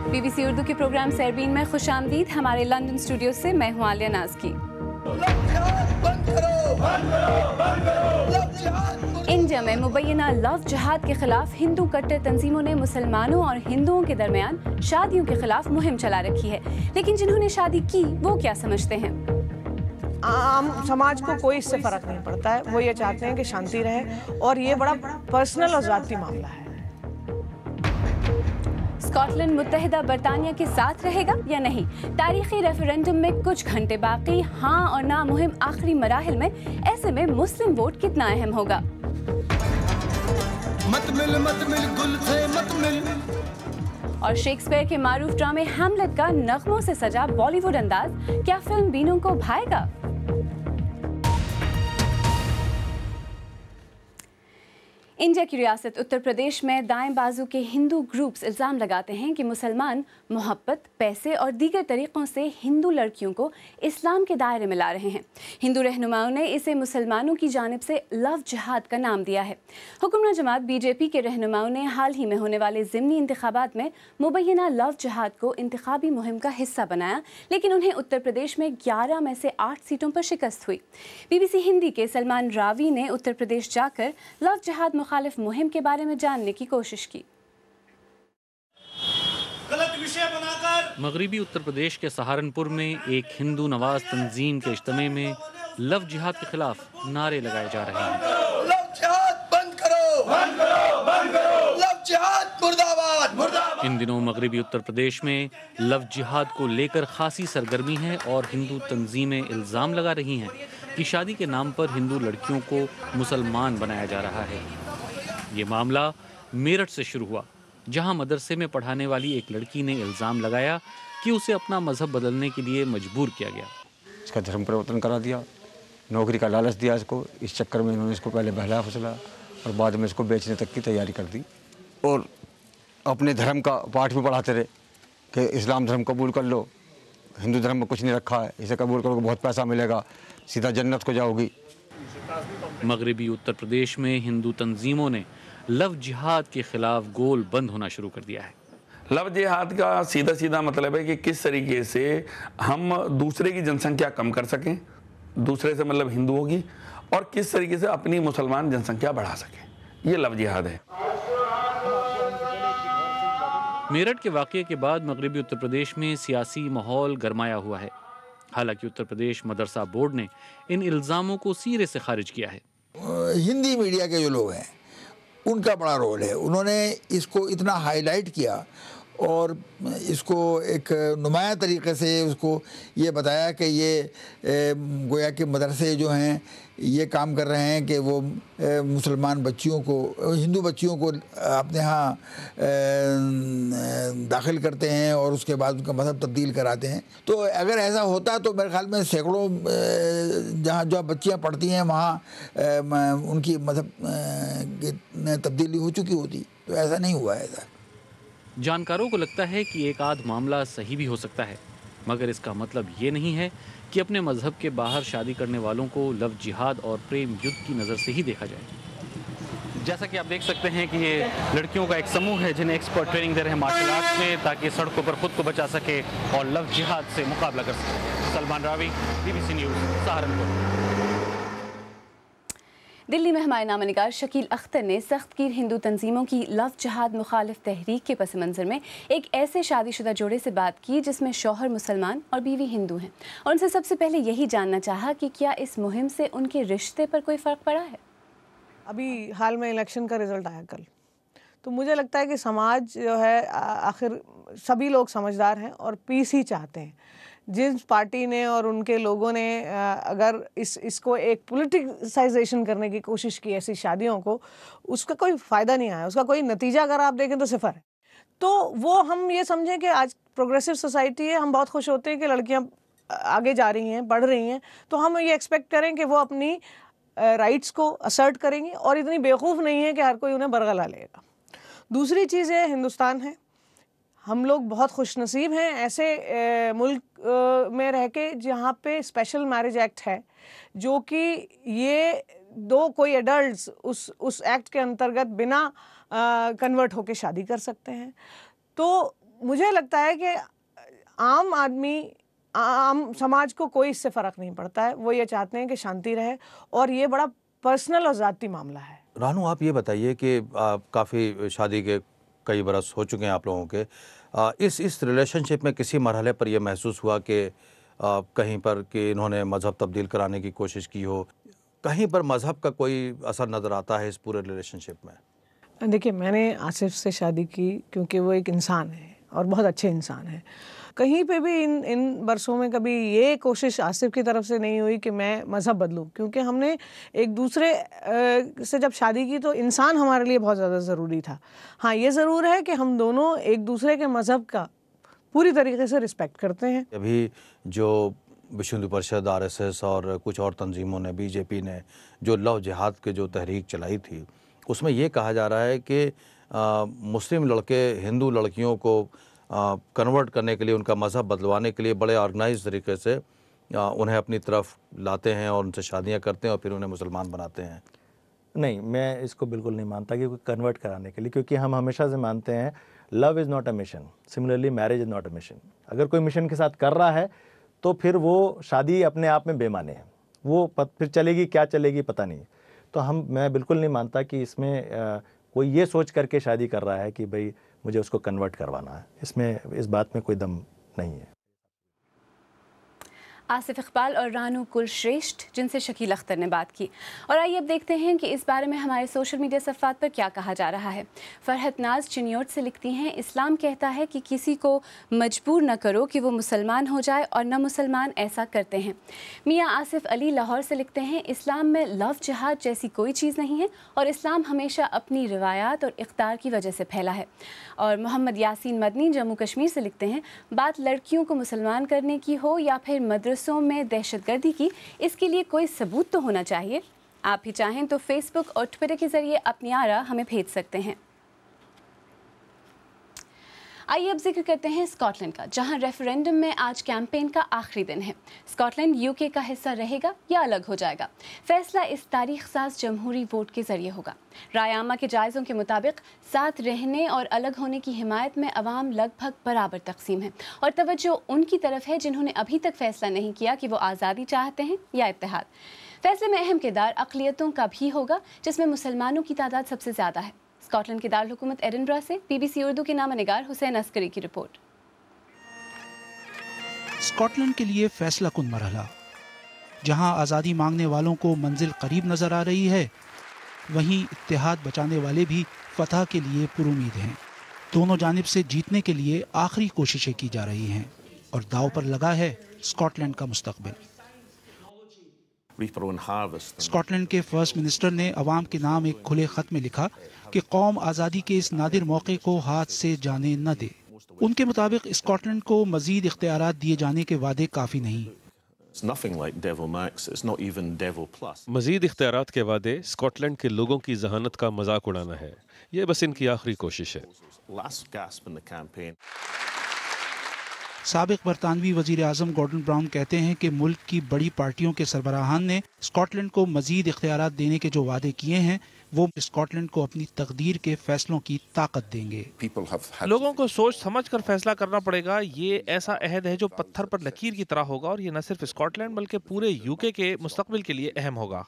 BBC Urdu के programme Sairbeen में खुशामदीद। हमारे लंदन स्टूडियो से मैं हूँ आलिया नाज़की। इंडिया में मुबैना लव जिहाद के खिलाफ हिंदू कट्टर तंजीमों ने मुसलमानों और हिंदुओं के दरमियान शादियों के खिलाफ मुहिम चला रखी है, लेकिन जिन्होंने शादी की वो क्या समझते हैं? आम समाज को कोई इससे फर्क नहीं पड़ता है। वो ये चाहते हैं कि शांति रहे और ये बड़ा पर्सनल और ज़ाती मामला है। स्कॉटलैंड मुत्तहिदा बरतानिया के साथ रहेगा या नहीं? तारीखी रेफरेंडम में कुछ घंटे बाकी, हाँ और ना मुहिम आखिरी मराहिल में। ऐसे में मुस्लिम वोट कितना अहम होगा? मत मिल गुल थे मत मिल। और शेक्सपियर के मारूफ ड्रामे हैमलेट का नगमों से सजा बॉलीवुड अंदाज क्या फिल्म बीनों को भाएगा? इंडिया की रियासत उत्तर प्रदेश में दाएं बाजू के हिंदू ग्रुप्स इल्ज़ाम लगाते हैं कि मुसलमान मोहब्बत, पैसे और दीगर तरीक़ों से हिंदू लड़कियों को इस्लाम के दायरे में ला रहे हैं। हिंदू रहनुमाओं ने इसे मुसलमानों की जानिब से लव जिहाद का नाम दिया है। हुक्मरान जमात BJP के रहनुमाओं ने हाल ही में होने वाले ज़िमनी इंतखाबात में मुबैना लव जिहाद को इंतखाबी मुहिम का हिस्सा बनाया, लेकिन उन्हें उत्तर प्रदेश में 11 में से 8 सीटों पर शिकस्त हुई। BBC हिंदी के सलमान रावी ने उत्तर प्रदेश जाकर लव जिहाद मुखालिफ मुहिम के बारे में जानने की कोशिश की। मगरिबी उत्तर प्रदेश के सहारनपुर में एक हिंदू नवाज तंजीम के इज्तिमा में लव जिहाद के खिलाफ नारे लगाए जा रहे हैं। लव जिहाद बंद करो, बंद करो, बंद करो। लव जिहाद मुर्दाबाद, मुर्दाबाद। इन दिनों मगरिबी उत्तर प्रदेश में लव जिहाद को लेकर खासी सरगर्मी है और हिंदू तंजीमें इल्ज़ाम लगा रही हैं कि शादी के नाम पर हिंदू लड़कियों को मुसलमान बनाया जा रहा है। ये मामला मेरठ से शुरू हुआ, जहां मदरसे में पढ़ाने वाली एक लड़की ने इल्ज़ाम लगाया कि उसे अपना मजहब बदलने के लिए मजबूर किया गया। इसका धर्म परिवर्तन करा दिया, नौकरी का लालच दिया इसको। इस चक्कर में इन्होंने इसको पहले बहला फुसला और बाद में इसको बेचने तक की तैयारी कर दी और अपने धर्म का पाठ भी पढ़ाते रहे कि इस्लाम धर्म कबूल कर लो, हिंदू धर्म में कुछ नहीं रखा है, इसे कबूल करोगे बहुत पैसा मिलेगा, सीधा जन्नत को जाओगी। मगरिबी उत्तर प्रदेश में हिंदू तंजीमों ने लव जिहाद के खिलाफ गोल बंद होना शुरू कर दिया है। लव जिहाद का सीधा सीधा मतलब है कि किस तरीके से हम दूसरे की जनसंख्या कम कर सकें, दूसरे से मतलब हिंदू होगी, और किस तरीके से अपनी मुसलमान जनसंख्या बढ़ा सकें, ये लव जिहाद है। मेरठ के वाक़ये के बाद मगरिबी उत्तर प्रदेश में सियासी माहौल गरमाया हुआ है। हालांकि उत्तर प्रदेश मदरसा बोर्ड ने इन इल्ज़ामों को सिरे से खारिज किया है। हिंदी मीडिया के जो लोग हैं उनका बड़ा रोल है। उन्होंने इसको इतना हाईलाइट किया और इसको एक नुमाया तरीक़े से उसको ये बताया कि ये गोया के मदरसे जो हैं ये काम कर रहे हैं कि वो मुसलमान बच्चियों को, हिंदू बच्चियों को अपने यहाँ दाखिल करते हैं और उसके बाद उनका मज़हब तब्दील कराते हैं। तो अगर ऐसा होता तो मेरे ख्याल में सैकड़ों जहाँ जो बच्चियाँ पढ़ती हैं वहाँ उनकी मज़हब की तब्दीली हो चुकी होती। तो ऐसा नहीं हुआ है। ऐसा जानकारों को लगता है कि एक आध मामला सही भी हो सकता है, मगर इसका मतलब ये नहीं है कि अपने मजहब के बाहर शादी करने वालों को लव जिहाद और प्रेम युद्ध की नज़र से ही देखा जाए। जैसा कि आप देख सकते हैं कि ये लड़कियों का एक समूह है जिन्हें एक्सपर्ट ट्रेनिंग दे रहे हैं मार्शल आर्ट्स में, ताकि सड़कों पर खुद को बचा सके और लव जिहाद से मुकाबला कर सके। Salman Ravi, BBC news, Saharanpur. दिल्ली में हमारे नामनिगार शकील अख्तर ने सख्तगीर हिंदू तंजीमों की लव जिहाद मुखालिफ तहरीक के पस मंज़र में एक ऐसे शादीशुदा जोड़े से बात की जिसमें शौहर मुसलमान और बीवी हिंदू हैं, और उनसे सबसे पहले यही जानना चाहा कि क्या इस मुहिम से उनके रिश्ते पर कोई फ़र्क पड़ा है। अभी हाल में इलेक्शन का रिज़ल्ट आया कल, तो मुझे लगता है कि समाज जो है आखिर सभी लोग समझदार हैं और पीस ही चाहते हैं। जिस पार्टी ने और उनके लोगों ने अगर इसको एक पॉलिटिसाइजेशन करने की कोशिश की ऐसी शादियों को, उसका कोई फ़ायदा नहीं आया, उसका कोई नतीजा अगर आप देखें तो सिफर है। तो वो हम ये समझें कि आज प्रोग्रेसिव सोसाइटी है, हम बहुत खुश होते हैं कि लड़कियां आगे जा रही हैं, बढ़ रही हैं, तो हम ये एक्सपेक्ट करें कि वो अपनी राइट्स को असर्ट करेंगी और इतनी बेवकूफ़ नहीं है कि हर कोई उन्हें बरगला लेगा। दूसरी चीज़ है, हिंदुस्तान है, हम लोग बहुत खुशनसीब हैं ऐसे मुल्क में रह के जहाँ पे स्पेशल मैरिज एक्ट है, जो कि ये दो कोई एडल्ट्स उस एक्ट के अंतर्गत बिना कन्वर्ट होके शादी कर सकते हैं। तो मुझे लगता है कि आम आदमी, आम समाज को कोई इससे फ़र्क नहीं पड़ता है। वो ये चाहते हैं कि शांति रहे, और ये बड़ा पर्सनल और ज़ाती मामला है। रानू, आप ये बताइए कि काफ़ी शादी के कई बरस हो चुके हैं आप लोगों के, इस रिलेशनशिप में किसी मरहले पर यह महसूस हुआ कि कहीं पर कि इन्होंने मज़हब तब्दील कराने की कोशिश की हो, कहीं पर मज़हब का कोई असर नज़र आता है इस पूरे रिलेशनशिप में? देखिए, मैंने आसिफ से शादी की क्योंकि वो एक इंसान है और बहुत अच्छे इंसान है। कहीं पे भी इन बरसों में कभी ये कोशिश आसिफ की तरफ से नहीं हुई कि मैं मज़हब बदलूं, क्योंकि हमने एक दूसरे से जब शादी की तो इंसान हमारे लिए बहुत ज़्यादा ज़रूरी था। हाँ, ये ज़रूर है कि हम दोनों एक दूसरे के मज़हब का पूरी तरीके से रिस्पेक्ट करते हैं। अभी जो विश्व हिंदू परिषद, RSS और कुछ और तंजीमों ने, BJP ने जो लव जिहाद के जो तहरीक चलाई थी, उसमें ये कहा जा रहा है कि मुस्लिम लड़के हिंदू लड़कियों को कन्वर्ट करने के लिए, उनका मज़हब बदलवाने के लिए बड़े ऑर्गेनाइज तरीके से उन्हें अपनी तरफ लाते हैं और उनसे शादियां करते हैं और फिर उन्हें मुसलमान बनाते हैं। नहीं, मैं इसको बिल्कुल नहीं मानता कि कोई कन्वर्ट कराने के लिए, क्योंकि हम हमेशा से मानते हैं love is not a mission, similarly marriage is not a mission. अगर कोई मिशन के साथ कर रहा है तो फिर वो शादी अपने आप में बेमाने है, वो फिर चलेगी क्या चलेगी पता नहीं। तो मैं बिल्कुल नहीं मानता कि इसमें कोई ये सोच करके शादी कर रहा है कि भाई मुझे उसको कन्वर्ट करवाना है। इस बात में कोई दम नहीं है। आसिफ इकबाल और रानू कुलश्रेष्ठ, जिनसे शकील अख्तर ने बात की। और आइए अब देखते हैं कि इस बारे में हमारे सोशल मीडिया सफ़ात पर क्या कहा जा रहा है। फरहत नाज चिन्योट से लिखती हैं, इस्लाम कहता है कि किसी को मजबूर न करो कि वो मुसलमान हो जाए, और न मुसलमान ऐसा करते हैं। मियाँ आसिफ अली लाहौर से लिखते हैं, इस्लाम में लव जिहाद जैसी कोई चीज़ नहीं है, और इस्लाम हमेशा अपनी रिवायात और इक़्तिदार की वजह से फैला है। और मोहम्मद यासीन मदनी जम्मू कश्मीर से लिखते हैं, बात लड़कियों को मुसलमान करने की हो या फिर मदरसों में दहशतगर्दी की, इसके लिए कोई सबूत तो होना चाहिए। आप भी चाहें तो फेसबुक और ट्विटर के जरिए अपनी आरा हमें भेज सकते हैं। आइए अब जिक्र करते हैं स्कॉटलैंड का, जहां रेफरेंडम में आज कैंपेन का आखिरी दिन है। स्कॉटलैंड यूके का हिस्सा रहेगा या अलग हो जाएगा, फैसला इस तारीख साज जमहूरी वोट के जरिए होगा। राय आमा के जायज़ों के मुताबिक साथ रहने और अलग होने की हिमायत में अवाम लगभग बराबर तकसीम है, और तवज्जो उनकी तरफ है जिन्होंने अभी तक फैसला नहीं किया कि वो आज़ादी चाहते हैं या इत्तेहाद। फैसले में अहम किरदार अक़लियतों का भी होगा, जिसमें मुसलमानों की तादाद सबसे ज़्यादा है। स्कॉटलैंड के दारुल हुकूमत एडिनबरा से BBC उर्दू के नामानिगार हुसैन अस्करी की रिपोर्ट। स्कॉटलैंड के लिए फैसला कुन मरहला, जहां आज़ादी मांगने वालों को मंजिल करीब नजर आ रही है, वहीं इत्तेहाद बचाने वाले भी फतह के लिए पुरुमीद हैं। दोनों जानिब से जीतने के लिए आखिरी कोशिशें की जा रही हैं, और दाव पर लगा है स्कॉटलैंड का मुस्तकबिल। स्कॉटलैंड के फर्स्ट मिनिस्टर ने अवाम के नाम एक खुले खत में लिखा कि कौम आज़ादी के इस नादिर मौके को हाथ से जाने न दे। उनके मुताबिक स्कॉटलैंड को मजीद इख्तियारात दिए जाने के वादे काफ़ी नहीं। मजीद इख्तियारात के वादे स्कॉटलैंड के लोगों की जहानत का मजाक उड़ाना है। ये बस इनकी आखिरी कोशिश है। साबिक बरतानवी वजीर आज़म गॉर्डन ब्राउन कहते हैं कि मुल्क की बड़ी पार्टियों के सरबराहान ने स्कॉटलैंड को मजीद इख्तियारात देने के जो वादे किए हैं, वो स्कॉटलैंड को अपनी तकदीर के फैसलों की ताकत देंगे। लोगों को सोच समझ कर फैसला करना पड़ेगा। ये ऐसा अहद है जो पत्थर पर लकीर की तरह होगा, और ये न सिर्फ स्कॉटलैंड बल्कि पूरे यूके के मुस्तकबिल के लिए अहम होगा।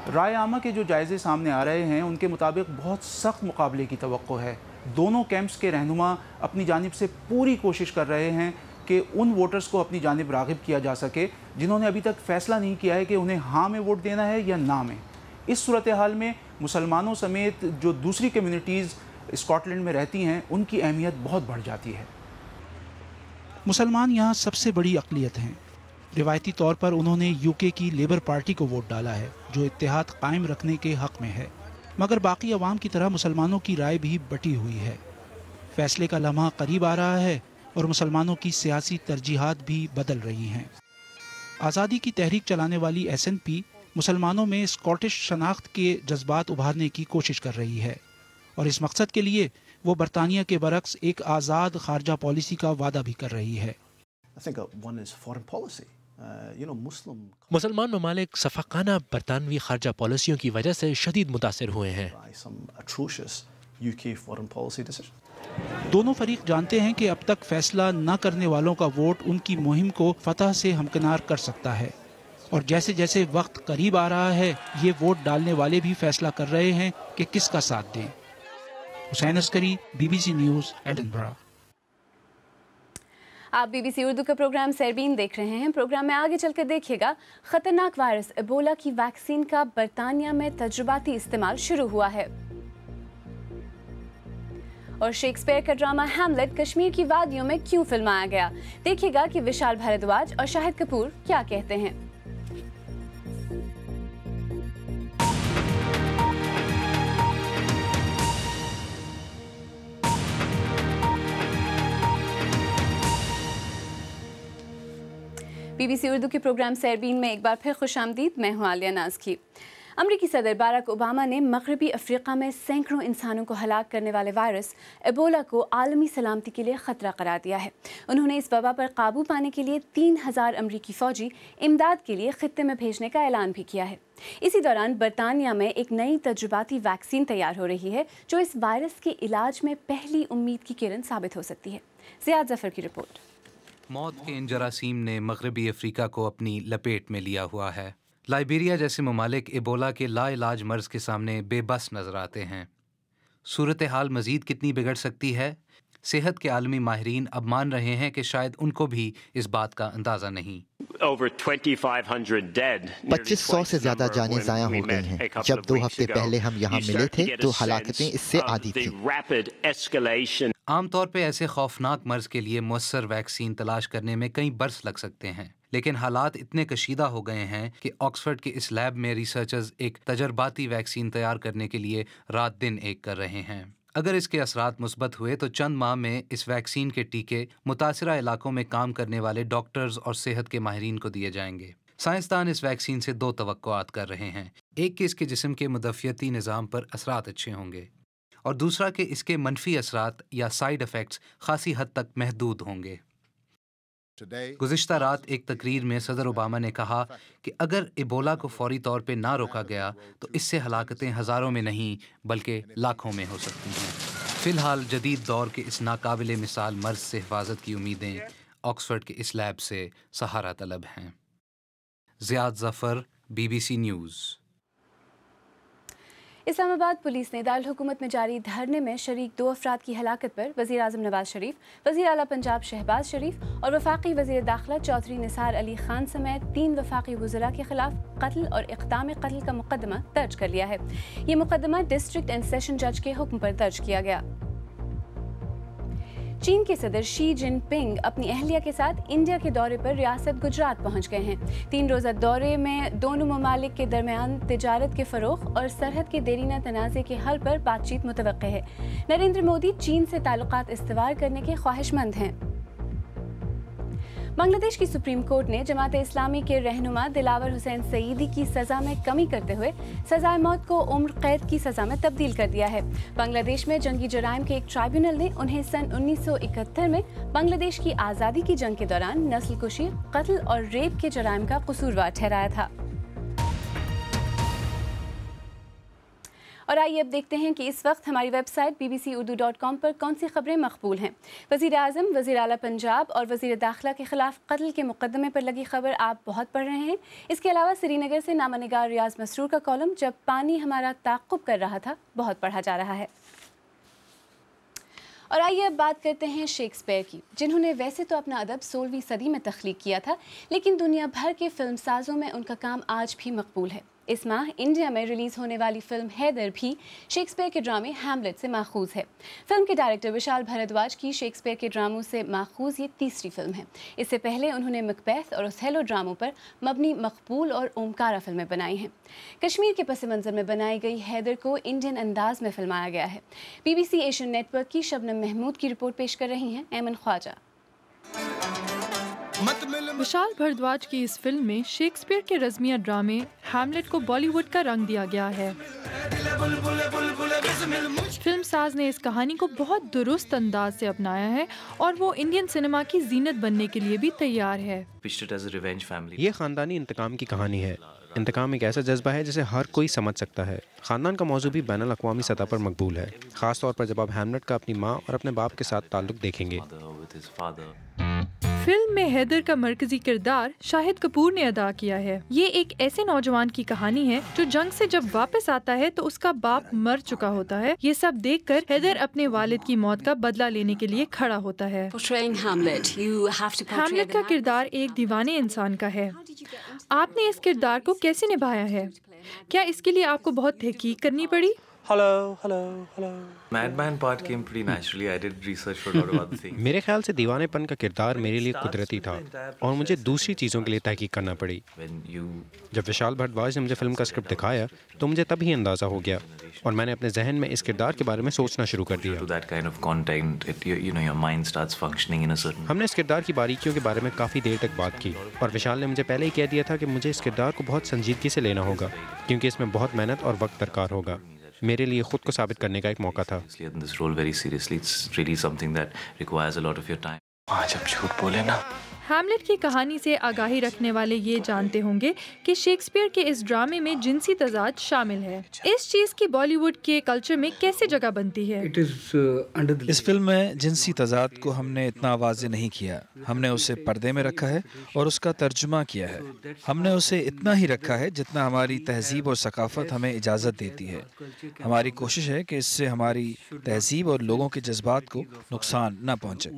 राय आमा के जो जायजे सामने आ रहे हैं, उनके मुताबिक बहुत सख्त मुकाबले की तवक्को है। दोनों कैंप्स के रहनुमा अपनी जानिब से पूरी कोशिश कर रहे हैं कि उन वोटर्स को अपनी जानिब राग़िब किया जा सके जिन्होंने अभी तक फैसला नहीं किया है कि उन्हें हाँ में वोट देना है या ना में। इस सूरत हाल में मुसलमानों समेत जो दूसरी कम्युनिटीज़ स्कॉटलैंड में रहती हैं, उनकी अहमियत बहुत बढ़ जाती है। मुसलमान यहाँ सबसे बड़ी अक़लियत हैं। रिवायती तौर पर उन्होंने यूके की लेबर पार्टी को वोट डाला है, जो इत्तेहाद कायम रखने के हक़ में है, मगर बाकी अवाम की तरह मुसलमानों की राय भी बटी हुई है। फैसले का लम्हा करीब आ रहा है और मुसलमानों की सियासी तरजीहात भी बदल रही हैं। आज़ादी की तहरीक चलाने वाली SNP मुसलमानों में स्कॉटिश शनाख्त के जज्बात उभारने की कोशिश कर रही है, और इस मकसद के लिए वो बरतानिया के बरक्स एक आज़ाद खारजा पॉलिसी का वादा भी कर रही है। मुसलमान ममालिक सफ़ाकाना बरतानवी खारजा पॉलिसियों की वजह से शदीद मुतासिर हुए हैं। दोनों फरीक जानते हैं कि अब तक फैसला न करने वालों का वोट उनकी मुहिम को फतह से हमकिनार कर सकता है, और जैसे जैसे वक्त करीब आ रहा है ये वोट डालने वाले भी फैसला कर रहे हैं कि किसका साथ दें। Hussain Askari, BBC news, Edinburgh. आप BBC उर्दू का प्रोग्राम सरबीन देख रहे हैं। प्रोग्राम में आगे चलकर देखिएगा, खतरनाक वायरस एबोला की वैक्सीन का बरतानिया में तजुर्बाती इस्तेमाल शुरू हुआ है। और शेक्सपियर का ड्रामा हैमलेट कश्मीर की वादियों में क्यों फिल्माया गया, देखिएगा कि विशाल भारद्वाज और शाहिद कपूर क्या कहते हैं। BBC उर्दू के प्रोग्राम सरबीन में एक बार फिर खुशामदीद। मैं हूं आलिया नाज़की। अमरीकी सदर बाराक ओबामा ने मगरबी अफ्रीका में सैकड़ों इंसानों को हलाक करने वाले वायरस एबोला को आलमी सलामती के लिए ख़तरा करार दिया है। उन्होंने इस वबा पर काबू पाने के लिए 3000 अमरीकी फ़ौजी इमदाद के लिए खित्ते में भेजने का ऐलान भी किया है। इसी दौरान बरतानिया में एक नई तजुर्बाती वैक्सीन तैयार हो रही है जो इस वायरस के इलाज में पहली उम्मीद की किरण साबित हो सकती है। ज़ियाद ज़फ़र की रिपोर्ट। मौत के इन जरासीम ने मगरबी अफ्रीका को अपनी लपेट में लिया हुआ है। लाइबेरिया जैसे ममालिक एबोला के लाइलाज मर्ज के सामने बेबस नजर आते हैं। सूरत हाल मजीद कितनी बिगड़ सकती है, सेहत के आलमी माहिरीन अब मान रहे हैं कि शायद उनको भी इस बात का अंदाजा नहीं। 2500 से ज्यादा जानें ज़ाया हो गई हैं। जब 2 हफ्ते पहले हम यहाँ मिले थे तो हलाकतें इससे आधी थी। आमतौर पे ऐसे खौफनाक मर्ज के लिए मुअस्सर वैक्सीन तलाश करने में कई बरस लग सकते हैं, लेकिन हालात इतने कशीदा हो गए हैं कि ऑक्सफोर्ड के इस लैब में रिसर्चर्स एक तजर्बाती वैक्सीन तैयार करने के लिए रात दिन एक कर रहे हैं। अगर इसके असरात मुस्बत हुए तो चंद माह में इस वैक्सीन के टीके मुतासिरा इलाकों में काम करने वाले डॉक्टर्स और सेहत के माहिरीन को दिए जाएंगे। साइंसदान इस वैक्सीन से 2 तवक्कुआत कर रहे हैं। एक कि इसके जिस्म के मुदफ़ियती निज़ाम पर असरात अच्छे होंगे, और दूसरा कि इसके मनफी असरात या साइड इफ़ेक्ट्स खासी हद तक महदूद होंगे। गुज़िश्ता रात एक तकरीर में सदर ओबामा ने कहा कि अगर एबोला को फौरी तौर पे ना रोका गया तो इससे हलाकतें हज़ारों में नहीं बल्कि लाखों में हो सकती हैं। फ़िलहाल जदीद दौर के इस नाकाबिले मिसाल मर्ज से हिफाजत की उम्मीदें ऑक्सफोर्ड के इस लैब से सहारा तलब हैं। Ziyad Zafar, BBC news. Islamabad police ने दारुल हुकूमत में जारी धरने में शरीक 2 अफराद की हलाकत पर वज़ीर आज़म नवाज शरीफ, वज़ीर आला पंजाब शहबाज शरीफ और वफाकी वज़ीर दाखिला चौधरी निसार अली खान समेत 3 वफाकी वज़रा के खिलाफ कत्ल और इक़दाम कत्ल का मुकदमा दर्ज कर लिया है। ये मुकदमा डिस्ट्रिक्ट एंड सेशन जज के हुक्म पर दर्ज किया गया। चीन के सदर शी जिनपिंग अपनी अहलिया के साथ इंडिया के दौरे पर रियासत गुजरात पहुंच गए हैं। 3 रोज़ा दौरे में दोनों ममालिक के दरमियान तिजारत के फ़रोग़ और सरहद के देरीना तनाज़े के हल पर बातचीत मुतवक्के है। नरेंद्र मोदी चीन से ताल्लुकात इस्तिवार करने के ख्वाहिशमंद हैं। बांग्लादेश की सुप्रीम कोर्ट ने जमात इस्लामी के रहनुमा दिलावर हुसैन सईदी की सज़ा में कमी करते हुए सज़ाए मौत को उम्र कैद की सज़ा में तब्दील कर दिया है। बांग्लादेश में जंगी जराइम के एक ट्राइब्यूनल ने उन्हें सन 1971 में बांग्लादेश की आज़ादी की जंग के दौरान नस्लकुशी, कत्ल और रेप के जराइम का कसूरवार ठहराया था। और आइए अब देखते हैं कि इस वक्त हमारी वेबसाइट bbcurdu.com पर कौन सी खबरें मकबूल हैं। वज़ीर आज़म, वज़ीर आला पंजाब और वज़ीर दाखिला के खिलाफ कत्ल के मुकदमे पर लगी खबर आप बहुत पढ़ रहे हैं। इसके अलावा श्रीनगर से नामा निगार रियाज मसरूर का कॉलम जब पानी हमारा ताक़ुब कर रहा था बहुत पढ़ा जा रहा है। और आइए अब बात करते हैं शेक्सपियर की, जिन्होंने वैसे तो अपना अदब 16वीं सदी में तख्लीक किया था, लेकिन दुनिया भर के फिल्मसाजों में उनका काम आज भी मकबूल है। इस माह इंडिया में रिलीज़ होने वाली फिल्म हैदर भी शेक्सपियर के ड्रामे हैमलेट से माखूज़ है। फिल्म के डायरेक्टर विशाल भारद्वाज की शेक्सपियर के ड्रामों से माखूज़ ये तीसरी फिल्म है। इससे पहले उन्होंने मैकबेथ और ओथेलो ड्रामों पर मबनी मकबूल और ओमकारा फिल्में बनाई हैं। कश्मीर के पस मंज़र में बनाई गई हैदर को इंडियन अंदाज में फिल्माया गया है। BBC एशियन नेटवर्क की शबनम महमूद की रिपोर्ट पेश कर रही हैं ऐमन ख्वाजा। विशाल भारद्वाज की इस फिल्म में शेक्सपियर के रज़मिया ड्रामे हैमलेट को बॉलीवुड का रंग दिया गया है। फिल्म साज ने इस कहानी को बहुत दुरुस्त अंदाज से अपनाया है और वो इंडियन सिनेमा की जीनत बनने के लिए भी तैयार है। ये खानदानी इंतकाम की कहानी है। इंतकाम एक ऐसा जज्बा है जिसे हर कोई समझ सकता है। ख़ानदान का मौजू भी बैनुल अक़वामी सतह पर मकबूल है, ख़ास तौर पर जब आप हैमलेट का अपनी माँ और अपने बाप के साथ ताल्लुक़ देखेंगे। फिल्म में हैदर का मरकजी किरदार शाहिद कपूर ने अदा किया है। ये एक ऐसे नौजवान की कहानी है जो जंग से जब वापस आता है तो उसका बाप मर चुका होता है। ये सब देखकर हैदर अपने वालिद की मौत का बदला लेने के लिए खड़ा होता है। हैमलेट का किरदार एक दीवाने इंसान का है। आपने इस किरदार को कैसे निभाया है? क्या इसके लिए आपको बहुत तहकीक करनी पड़ी? Madman part came pretty naturally. I did research for a lot of other things. मेरे ख्याल से दीवानेपन का किरदार मेरे लिए कुदरती था और मुझे दूसरी चीज़ों के लिए तहकीक करना पड़ी। जब विशाल भारद्वाज ने मुझे फिल्म का स्क्रिप्ट दिखाया तो मुझे तभी अंदाज़ा हो गया और मैंने अपने जहन में इस किरदार के बारे में सोचना शुरू कर दिया। हमने इस किरदार की बारीकियों के बारे में काफ़ी देर तक बात की और विशाल ने मुझे पहले ही कह दिया था कि मुझे इस किरदार को बहुत संजीदगी से लेना होगा क्योंकि इसमें बहुत मेहनत और वक्त दरकार होगा। मेरे लिए खुद को साबित करने का एक मौका था। जब झूठ बोले ना। हैमलेट की कहानी से आगाही रखने वाले ये जानते होंगे कि शेक्सपियर के इस ड्रामे में जिनसी तजाद शामिल है। इस चीज़ की बॉलीवुड के कल्चर में कैसे जगह बनती है? इस फिल्म में जिनसी तजाद को हमने इतना वाज़ेह नहीं किया। हमने उसे पर्दे में रखा है और उसका तर्जुमा किया है। हमने उसे इतना ही रखा है जितना हमारी तहजीब और सकाफत हमें इजाज़त देती है। हमारी कोशिश है कि इससे हमारी तहजीब और लोगों के जज्बात को नुकसान न पहुँचे।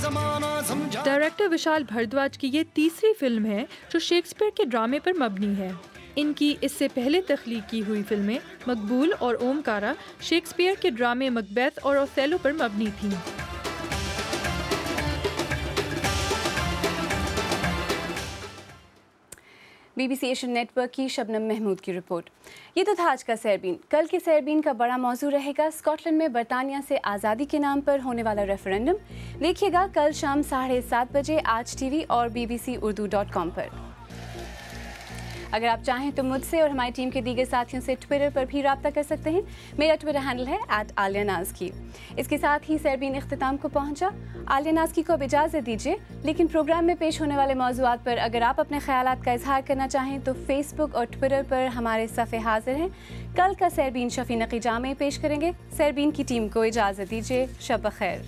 डायरेक्टर विशाल भारद्वाज की ये तीसरी फिल्म है जो शेक्सपियर के ड्रामे पर मबनी है। इनकी इससे पहले तख्लीक की हुई फिल्में मकबूल और ओमकारा शेक्सपियर के ड्रामे मकबेथ और ओथेलो पर मबनी थीं। BBC एशियन नेटवर्क की शबनम महमूद की रिपोर्ट। ये तो था आज का सैरबीन। कल के सैरबीन का बड़ा मौजू रहेगा स्कॉटलैंड में बरतानिया से आज़ादी के नाम पर होने वाला रेफरेंडम। देखिएगा कल शाम 7:30 बजे आज TV और bbcurdu.com पर। अगर आप चाहें तो मुझसे और हमारी टीम के दीगर साथियों से ट्विटर पर भी रब्ता कर सकते हैं। मेरा ट्विटर हैंडल है @आलियानाज़की। इसके साथ ही सैरबीन इख्तिताम को पहुंचा। आलिया नाज़की को अब इजाज़त दीजिए, लेकिन प्रोग्राम में पेश होने वाले मौज़ूआत पर अगर आप अपने ख्यालात का इजहार करना चाहें तो फेसबुक और ट्विटर पर हमारे सफ़े हाजिर हैं। कल का सैरबीन शफी नकी जामे पेश करेंगे। सैरबीन की टीम को इजाज़त दीजिए। शब बखैर।